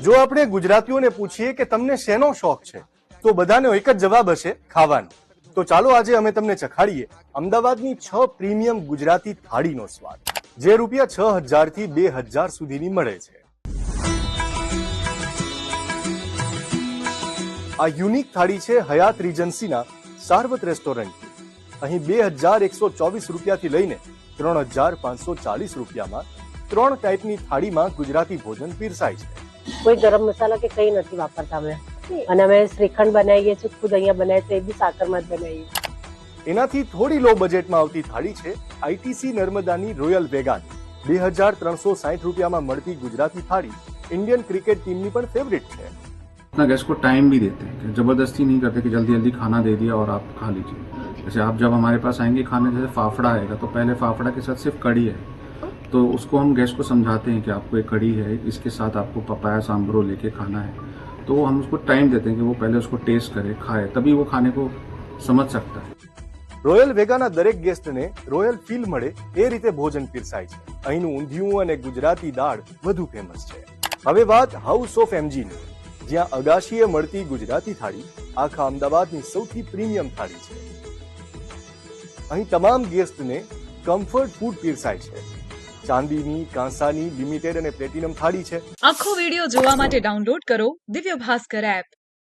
જો આપણે ગુજરાતીઓને પૂછીએ કે તમને શેનો શોખ છે તો બધાનો એક જ જવાબ હશે ખાવાનો. તો ચાલો આજે અમે તમને ચખાડીએ અમદાવાદની 6 પ્રીમિયમ ગુજરાતી થાળીનો સ્વાદ, જે રૂપિયા 6,000 થી 2,000 સુધીની મળે છે. આ યુનિક થાળી છે હયાત રીજન્સીના સારવત રેસ્ટોરન્ટની. અહીં 2,124 રૂપિયાથી લઈને 3,540 રૂપિયામાં 3 ટાઈપની થાળીમાં ગુજરાતી ભોજન પીરસાય છે. કોઈ ગરમ મસાલા કે કંઈ નથી વાપરતા અમે, અને અમે શ્રીખંડ બનાવીએ છીએ ખુદ અહીંયા બનાવીએ તો એ બી સાકરમાં જ બનાવીએ. એનાથી થોડી લો બજેટમાં આવતી થાળી છે આઈટીસી નર્મદાની રોયલ વેગાન. 2,360 રૂપિયામાં મળતી ગુજરાતી થાળી इंडियन क्रिकेट टीम ની પણ ફેવરિટ છે. अपना गेस्ट को टाइम भी देते हैं, जबरदस्ती नहीं करते कि जल्दी जल्दी खाना दे दिया और आप खा लीजिए. जैसे आप जब हमारे पास आएंगे खाने, जैसे फाफड़ा आएगा तो पहले फाफड़ा के साथ सिर्फ कड़ी है, तो उसको हम गेस्ट को समझाते हैं कि आपको एक कड़ी है, इसके साथ आपको पपाया सांभरो लेके खाना है. तो हम उसको टाइम देते हैं कि वो पहले उसको टेस्ट करे, खाए, तभी वो खाने को समझ सकता है. રોયલ વેગાના દરેક ગેસ્ટને રોયલ ફીલ મળે એ રીતે ભોજન પીરસાય છે. અહીંનું ઊંધિયું અને ગુજરાતી દાળ વધુ ફેમસ છે. હવે વાત હાઉસ ઓફ એમજીની, જ્યાં અગાશીએ મળતી ગુજરાતી થાળી આખા અમદાવાદની સૌથી પ્રીમિયમ થાળી છે. અહીં તમામ ગેસ્ટને કમ્ફર્ટ ફૂડ પીરસાય છે. ચાંદીની, કાંસાની, લિમિટેડ અને પ્લેટિનમ થાળી છે. આખો વિડિયો જોવા માટે ડાઉનલોડ કરો દિવ્ય ભાસ્કર એપ.